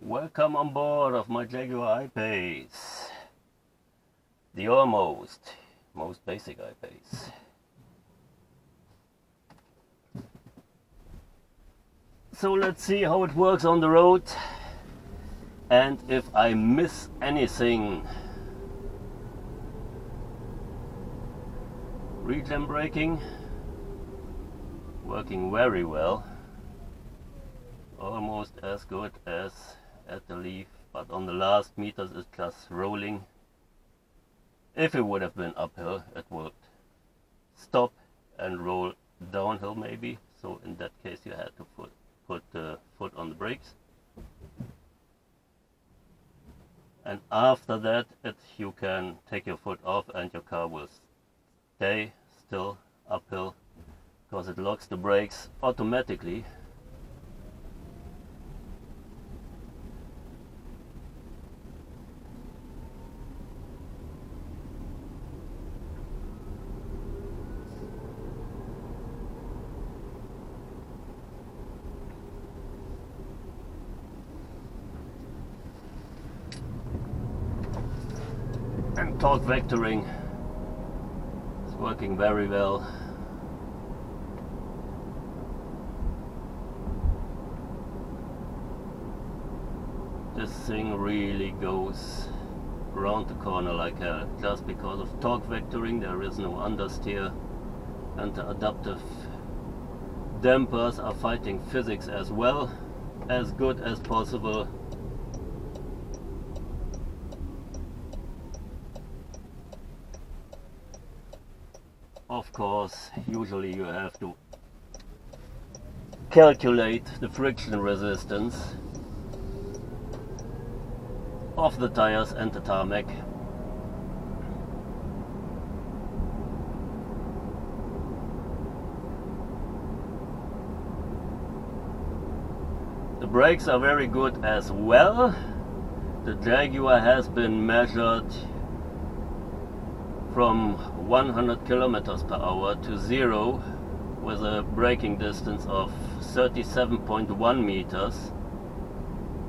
Welcome on board of my Jaguar I Pace, the almost most basic I Pace. So let's see how it works on the road and if I miss anything. Regen braking working very well, almost as good as at the leaf, but on the last meters it's just rolling. If it would have been uphill, it would stop and roll downhill maybe, so in that case you had to put the foot on the brakes, and after that you can take your foot off and your car will stay still uphill because it locks the brakes automatically. And torque vectoring is working very well. This thing really goes around the corner like hell. Just because of torque vectoring there is no understeer, and the adaptive dampers are fighting physics as well, as good as possible. Of course, usually you have to calculate the friction resistance of the tires and the tarmac. The brakes are very good as well. The Jaguar has been measured from 100 kilometers per hour to 0 with a braking distance of 37.1 meters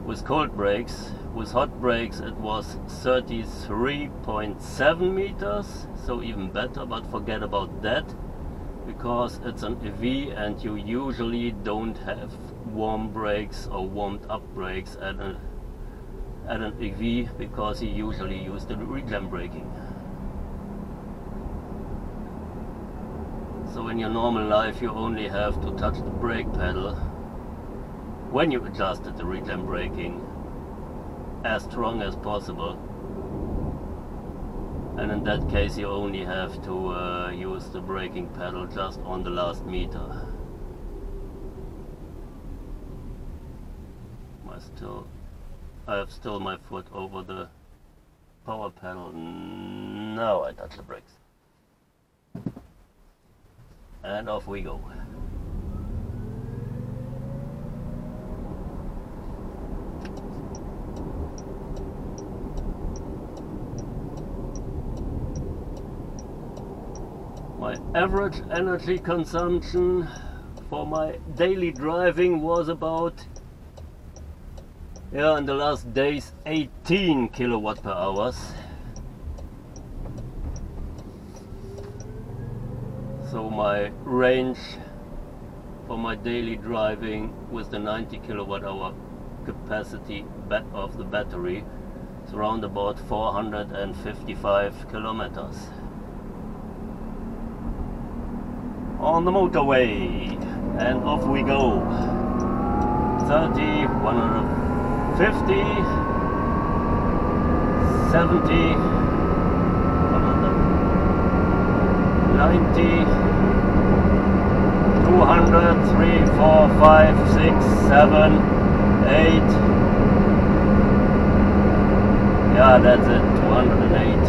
with cold brakes. With hot brakes it was 33.7 meters, so even better, but forget about that because it's an EV and you usually don't have warm brakes or warmed up brakes at an EV because you usually use the regen braking. So in your normal life you only have to touch the brake pedal when you adjusted the regen braking as strong as possible, and in that case you only have to use the braking pedal just on the last meter. I have still my foot over the power pedal. Now I touch the brakes. And off we go. My average energy consumption for my daily driving was about, in the last days, 18 kilowatt per hour. So my range for my daily driving with the 90 kilowatt hour capacity of the battery is around about 455 kilometers. On the motorway, and off we go. 30, 150, 70, 90, 200, 3, 4, 5, 6, 7, 8. Yeah, that's it, 208.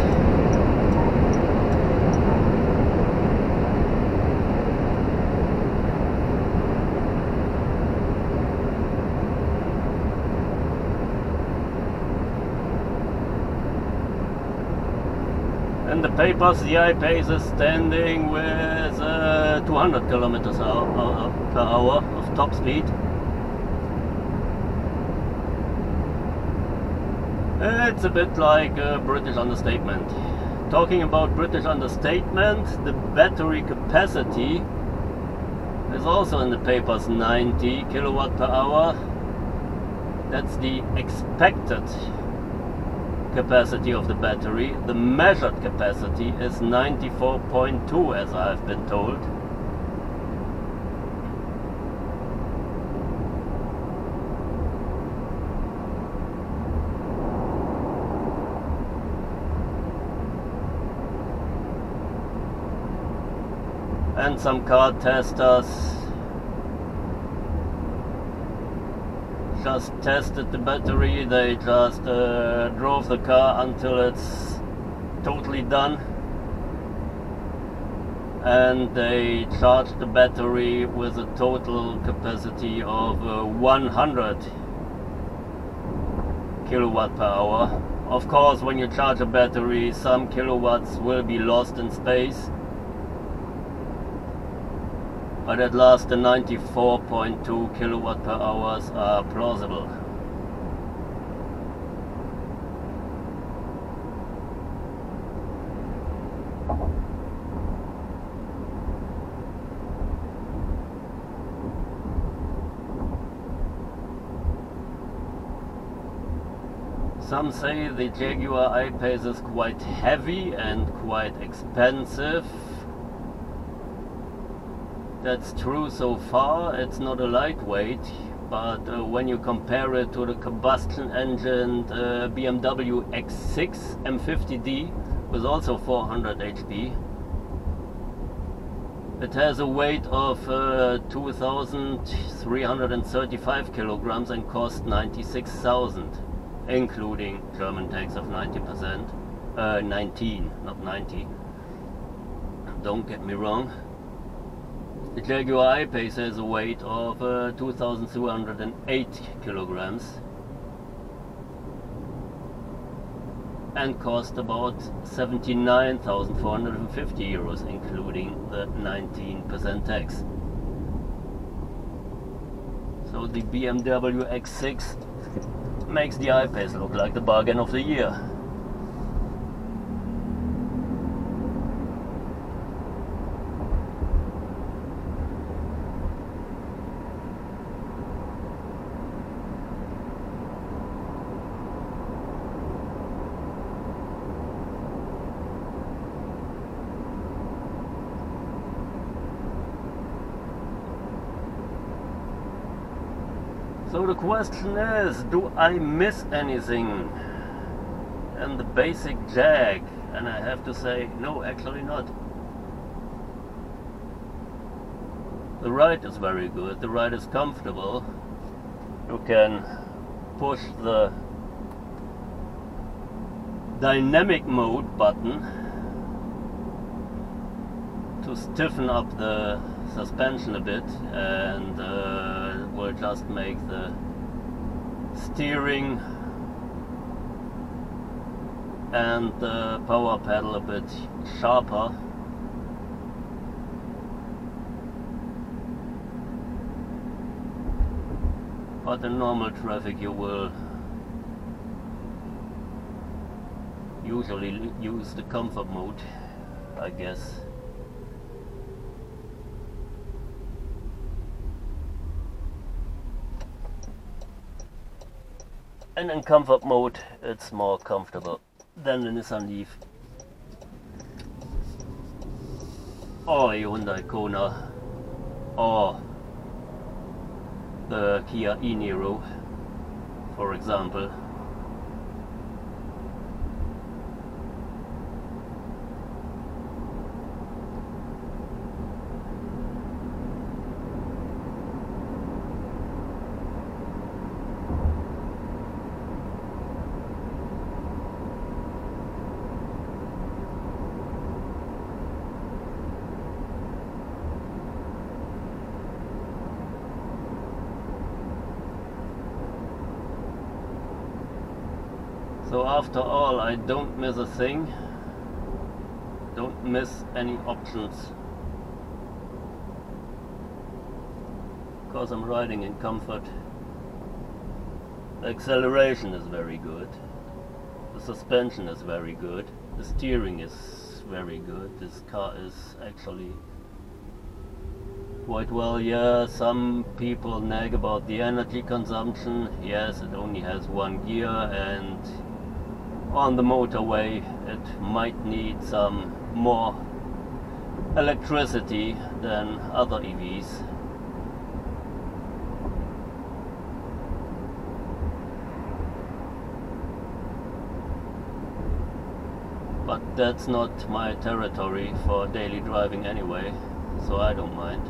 In the papers, the I Pace is standing with 200 kilometers per hour of top speed. It's a bit like a British understatement. Talking about British understatement, the battery capacity is also in the papers 90 kilowatt per hour. That's the expected capacity of the battery. The measured capacity is 94.2, as I have been told. And some car testers just tested the battery. They just drove the car until it's totally done, and they charged the battery with a total capacity of 100 kilowatt per hour. Of course, when you charge a battery, some kilowatts will be lost in space, but at last the 94.2 kilowatt per hours are plausible. Some say the Jaguar I Pace is quite heavy and quite expensive. That's true so far. It's not a lightweight, but when you compare it to the combustion engine BMW X6 M50D with also 400 HP, it has a weight of 2,335 kilograms and costs 96,000, including German tax of 19%. 19, not 90. Don't get me wrong. The Jaguar I Pace has a weight of 2,208 kilograms and cost about 79,450 euros, including the 19% tax. So the BMW X6 makes the I Pace look like the bargain of the year. So the question is, do I miss anything in the basic Jag? And I have to say, no, actually not. The ride is very good, the ride is comfortable. You can push the dynamic mode button to stiffen up the suspension a bit, and will just make the steering and the power pedal a bit sharper. But in normal traffic you will usually use the comfort mode, I guess. And in comfort mode it's more comfortable than the Nissan Leaf or a Hyundai Kona or the Kia e-Niro, for example. So after all, I don't miss a thing, don't miss any options, because I'm riding in comfort. The acceleration is very good, The suspension is very good. The steering is very good. This car is actually quite well. Yeah, some people nag about the energy consumption. Yes, it only has one gear, and on the motorway it might need some more electricity than other EVs. But that's not my territory for daily driving anyway, so I don't mind.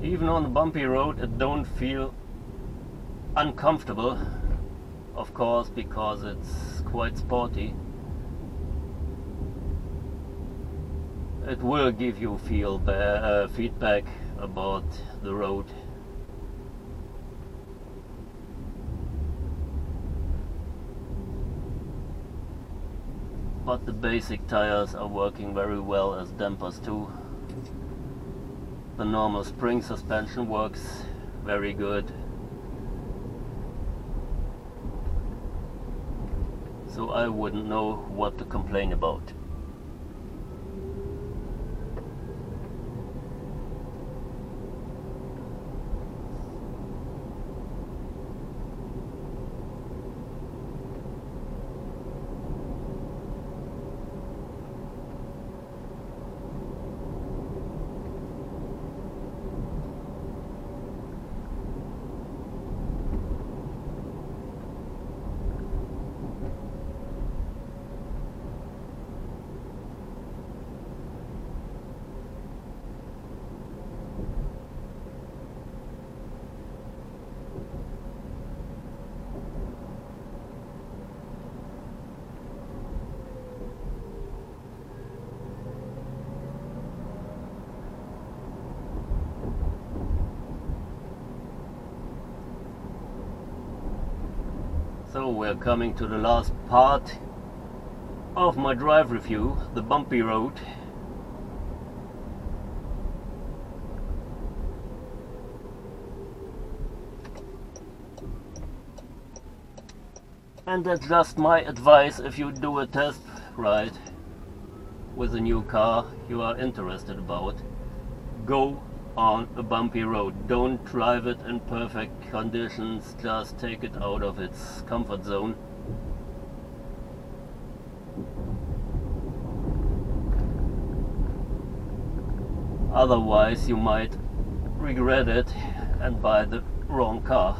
Even on a bumpy road it don't feel uncomfortable, of course, because it's quite sporty. It will give you feedback about the road. But the basic tires are working very well as dampers too. The normal spring suspension works very good. So I wouldn't know what to complain about. So we're coming to the last part of my drive review, the bumpy road. And that's just my advice if you do a test ride with a new car you are interested about. Go on a bumpy road. Don't drive it in perfect conditions, just take it out of its comfort zone. Otherwise you might regret it and buy the wrong car.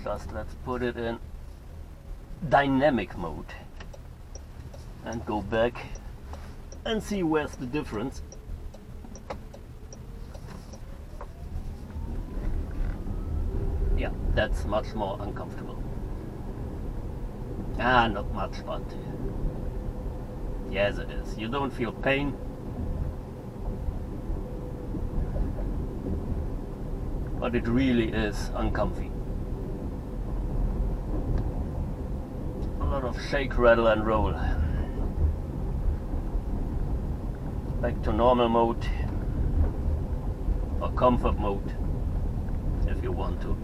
Just let's put it in dynamic mode and go back and see where's the difference. Yeah, that's much more uncomfortable. Not much, but yes it is. You don't feel pain, but it really is uncomfy. A lot of shake, rattle and roll. Back to normal mode or comfort mode if you want to.